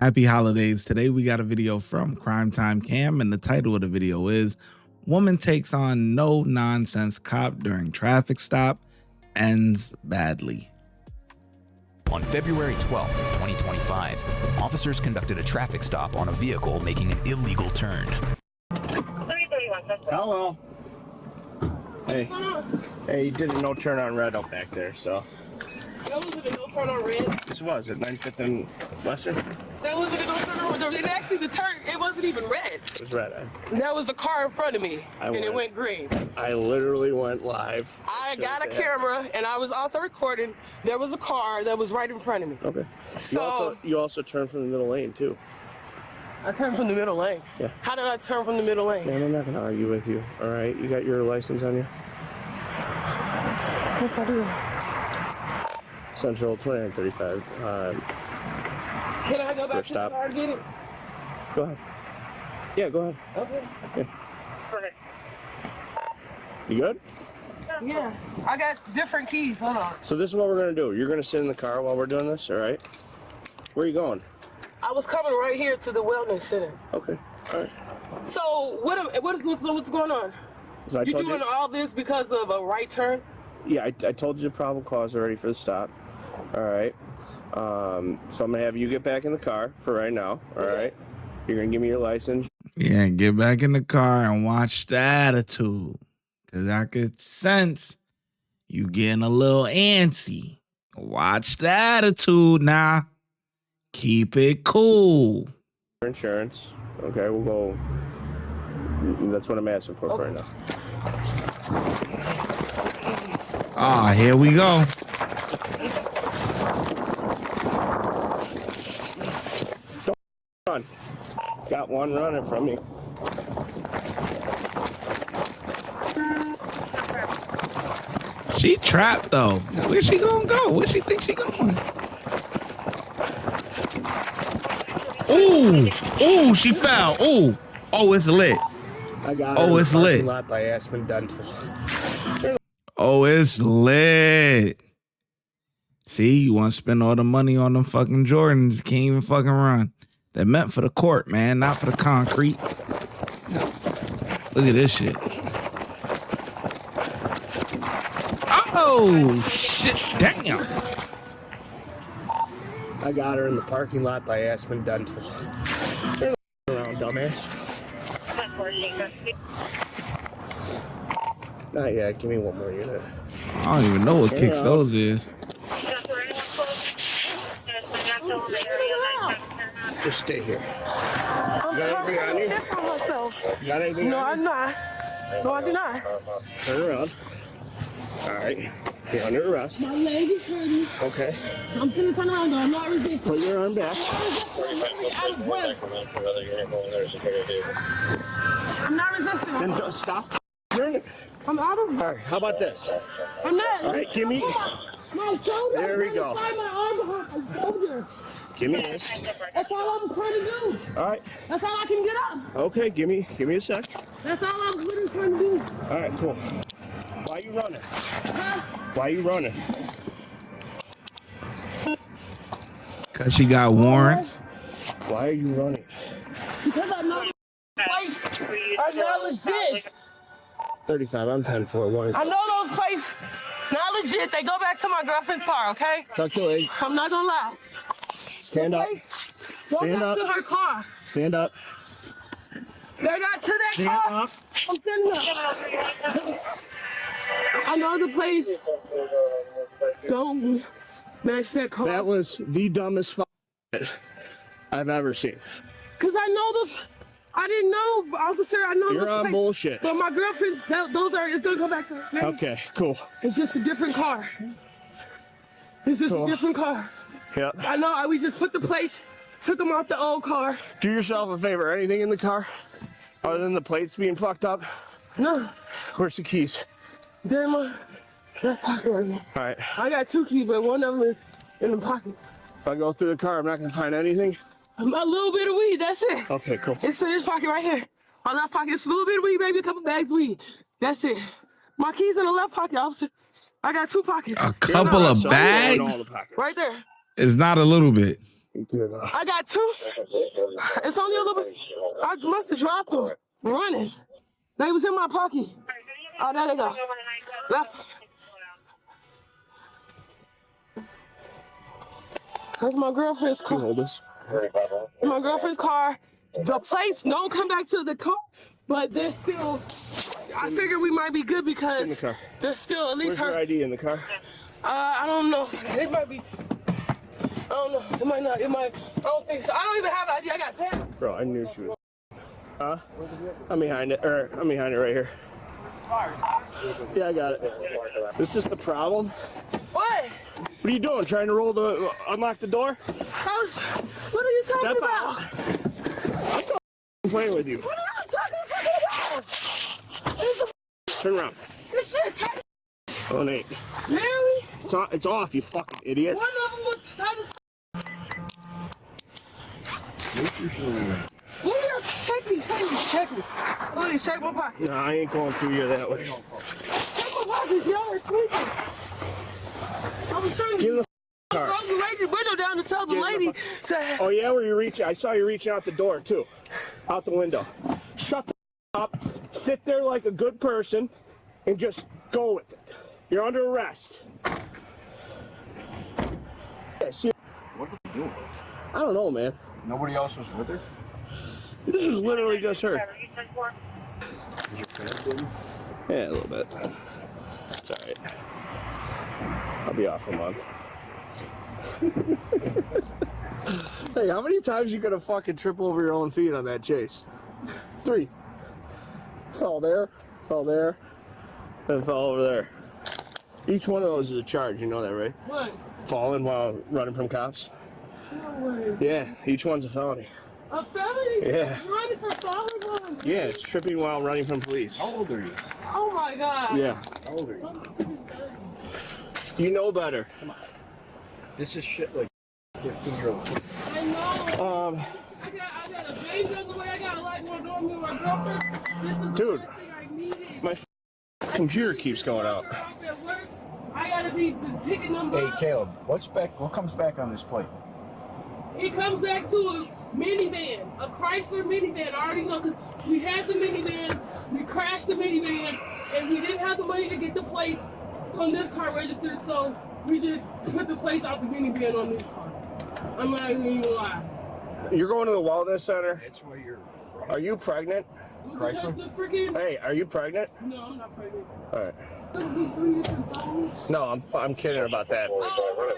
Happy holidays. Today we got a video from Crime Time Cam, and the title of the video is Woman Takes on No Nonsense Cop During Traffic Stop, Ends Badly. On February 12, 2025, officers conducted a traffic stop on a vehicle making an illegal turn. Hello. Hey. Hey, you did a no turn on red up back there, so. That wasn't a no turn on red. This was at 95th and Western? That wasn't a no turn on red. And actually, the turn, it wasn't even red. It was red. That was a car in front of me, it went green. I literally went live. I got a camera, and I was also recording. There was a car that was right in front of me. Okay. So you also turned from the middle lane, too. I turned from the middle lane. Yeah. How did I turn from the middle lane? Man, I'm not going to argue with you, all right? You got your license on you? Yes, I do. Central 2935. Can I go back to the car and get it? Go ahead. Yeah, go ahead. Okay. Yeah. You good? Yeah. I got different keys. Hold on. So this is what we're going to do. You're going to sit in the car while we're doing this, all right? Where are you going? I was coming right here to the wellness center. Okay. All right. So what's going on? So You doing all this because of a right turn? Yeah, I told you the probable cause already for the stop. All right. So I'm gonna have you get back in the car for right now. All right. You're gonna give me your license. Yeah, get back in the car and watch the attitude. Cause I could sense you getting a little antsy. Watch the attitude now. Keep it cool. Insurance. Okay, we'll go. That's what I'm asking for right now. Ah, here we go. Don't run. Got one running from me. She trapped though. Where's she gonna go? Where she think she going? Ooh, ooh, she fell. Ooh, oh, it's lit. I got oh, it's lit. Lot by Aspen Dental. Oh, it's lit. See, you want to spend all the money on them fucking Jordans, can't even fucking run. They're meant for the court, man, not for the concrete. Look at this shit. Oh, shit, damn. I got her in the parking lot by Aspen Dental. Turn around, dumbass. Not yet. Give me one more unit. I don't even know what kicks those is. Just stay here. I'm sorry, on you? You got anything No, on I'm not. No, I do not. Turn around. All right. You're under arrest. My leg is hurting. Okay. I'm finna turn around though. I'm not resisting. Put your arm back. I'm not resisting. Then don't stop. I'm out of. All right. How about this? I'm not. All right. Give me. My shoulder. There we go. My arm behind my shoulder. Give me this. That's all I'm trying to do. All right. That's all I can get up. Okay. Give me a sec. That's all I'm literally trying to do. All right. Cool. Why you running? Huh? Why you running? Cause she got warrants. Why are you running? Because I know the place are not legit. 35. I'm 10-4. I know those places not legit. They go back to my girlfriend's car, okay? Tuck your leg. I'm not gonna lie. Stand up. Go Stand back up. to her car. Stand up. They're not to that Stand car. up. I'm standing up. I know the place. Don't match that car. That was the dumbest I've ever seen. Cause I know I didn't know, officer. I know You're this on place. bullshit. But my girlfriend, those are. It's gonna go back to her. Okay, cool. It's just a different car. It's just Cool. a different car. Yeah. I know. We just put the plates, took them off the old car. Do yourself a favor. Anything in the car other than the plates being fucked up? No, Where's the keys? they're in my left pocket right now. All right. I got two keys, but one of them is in the pocket. If I go through the car, I'm not gonna find anything. A little bit of weed. That's it. Okay, cool. It's in this pocket right here. My left pocket. It's a little bit of weed, maybe a couple bags of weed. That's it. My keys in the left pocket, officer. I got two pockets. A couple of bags? Right there. It's not a little bit. I got two. It's only a little bit. I must have dropped them running. They was in my pocket. Oh, there they go. Left. That's my girlfriend's car. Hold this. My girlfriend's car. The plates don't come back to the car, but they're still. I figured we might be good because in the car. they're still at least Where's your ID in the car? I don't know. It might be. I don't know. It might not. It might. I don't think so. I don't even have an ID. I got pen. Bro, I knew she was. Huh? I'm behind it. I'm behind it right here. Yeah, I got it. This is the problem. What? What are you doing? Trying to unlock the door? What are you talking Step about? out. I'm playing with you. What are you talking about? Turn around. This shit tight. Oh, Nate. Really? It's off, you fucking idiot. One of them was tight as. Check me. Please check my pocket. No, I ain't going through you that way. Check my pockets, y'all are sleeping. I was trying to Give the I rolled the lady window down to tell the lady to. Oh yeah, where you reaching? I saw you reaching out the door too, out the window. Shut the up. Sit there like a good person, and just go with it. You're under arrest. Yeah, see. What are you doing? I don't know, man. Nobody else was with her? This is literally just her. Is your parents with you? Yeah, a little bit. It's all right. I'll be off a month. Hey, how many times you gonna fucking trip over your own feet on that chase? 3. Fell there, and fell over there. Each one of those is a charge, you know that, right? What? Falling while running from cops. No way. Yeah, each one's a felony. A felony? Yeah. You're running for falling on? Yeah, it's tripping while running from police. How old are you? Oh my God. Yeah. How old are you? You know better. This is shit like 15-year-old. I know. Um, I got a baby on the way. I got a lot more going with my girlfriend. This is Dude. the last thing I needed. my computer keeps going out. At work, I gotta be picking them Hey, up. Caleb, what's back? What comes back on this plate? It comes back to a minivan, a Chrysler minivan. I already know because we had the minivan, we crashed the minivan, and we didn't have the money to get the plates on this car registered, so we just put the plates out the minivan on this car. I'm not even gonna lie. You're going to the wellness center. That's why you're. Are you pregnant? Because Chrysler? the freaking. Hey, are you pregnant? No, I'm not pregnant. All right. It'll be 3 different phones. No, I'm kidding about that.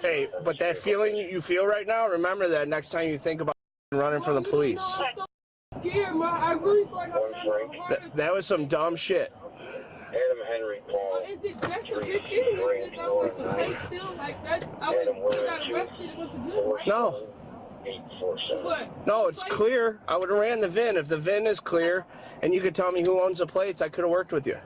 Hey, but that feeling you feel right now, remember that next time you think about running from the police. I'm so scared, man. I really feel like I'm having a heart attack. That was some dumb shit. Adam Henry Paul. Is it, that's a big thing. Is that like the fake still like that? I got arrested. What's the good? Right? No, 847. But no, it's clear. I would have ran the VIN. If the VIN is clear and you could tell me who owns the plates, I could have worked with you.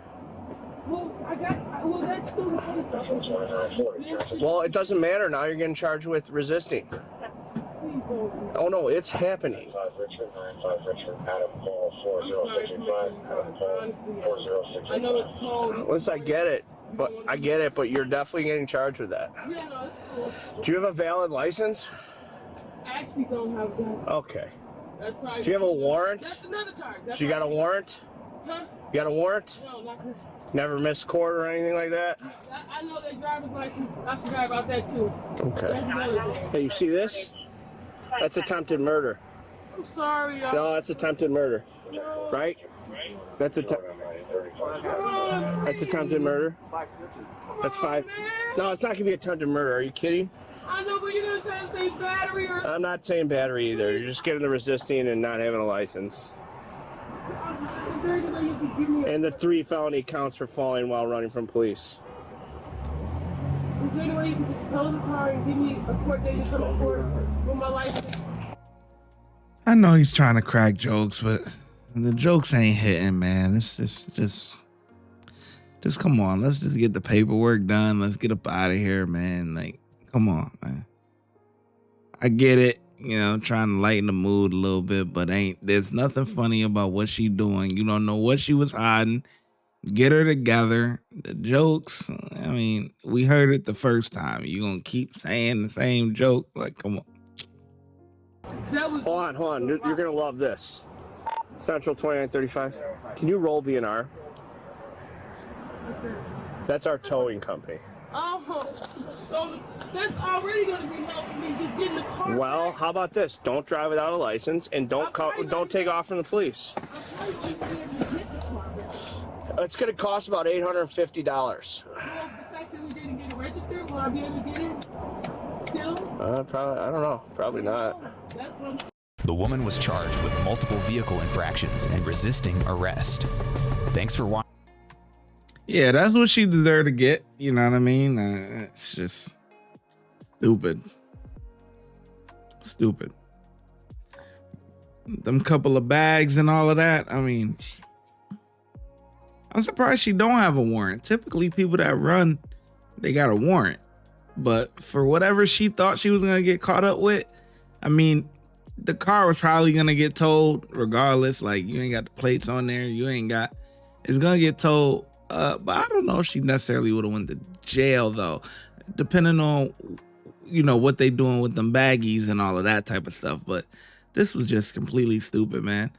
well, that's still the other stuff. Well, it doesn't matter now. You're getting charged with resisting. Please don't. Oh no, it's happening. 5 Richmond, 95 Richmond, Adam Paul, 4065, Adam Paul, 4065. I know it's cold. Listen, I get it, but you're definitely getting charged with that. Yeah, no, it's cool. Do you have a valid license? I actually don't have that. Okay. That's probably. Do you have a warrant? That's another charge. That's Do you got a probably- warrant? Huh? You got a warrant? No, not this. Never missed court or anything like that? I know their driver's license. I forgot about that too. Okay. That's another thing. Hey, you see this? That's attempted murder. I'm sorry, y'all. No, that's attempted murder. Right? That's That's attempted murder. That's 5. No, it's not gonna be attempted murder. Are you kidding? I know, but you're gonna try to say battery or. I'm not saying battery either. You're just getting the resisting and not having a license. Is there any way you can give me a, And the 3 felony counts for falling while running from police. is there any way you can just tow the car and give me a court date to come to court with my license? I know he's trying to crack jokes, but the jokes ain't hitting, man. It's just come on. Let's just get the paperwork done. Let's get up out of here, man. Like, come on, man. I get it, trying to lighten the mood a little bit, but there's nothing funny about what she doing. You don't know what she was hiding. Get her together. The jokes, I mean, we heard it the first time. You gonna keep saying the same joke? Like, come on. That was Hold on. You're gonna love this. Central 2935. Can you roll BNR? That's our towing company. oh, so that's already gonna be helping me just getting the car. Well, back. how about this? Don't drive without a license and don't take off from the police. I'm probably gonna be able to get the car back. It's gonna cost about $850. Well, the fact that we didn't get it registered, will I be able to get it still? Probably. I don't know. Probably not. That's what I'm The woman was charged with multiple vehicle infractions and resisting arrest. Thanks for watching. Yeah, that's what she deserved to get. You know what I mean? It's just stupid. Stupid. Them couple of bags and all of that. I mean, I'm surprised she don't have a warrant. Typically, people that run, they got a warrant. But for whatever she thought she was going to get caught up with, I mean, the car was probably going to get towed regardless. Like, you ain't got the plates on there. It's going to get towed. But I don't know if she necessarily would have went to jail, though, depending on, what they doing with them baggies and all of that type of stuff. But this was just completely stupid, man.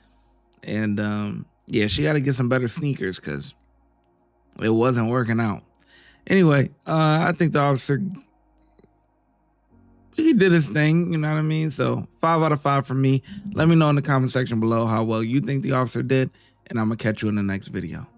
And, yeah, she got to get some better sneakers because it wasn't working out. Anyway, I think the officer, he did his thing, you know what I mean? So 5 out of 5 for me. Let me know in the comment section below how well you think the officer did, and I'm going to catch you in the next video.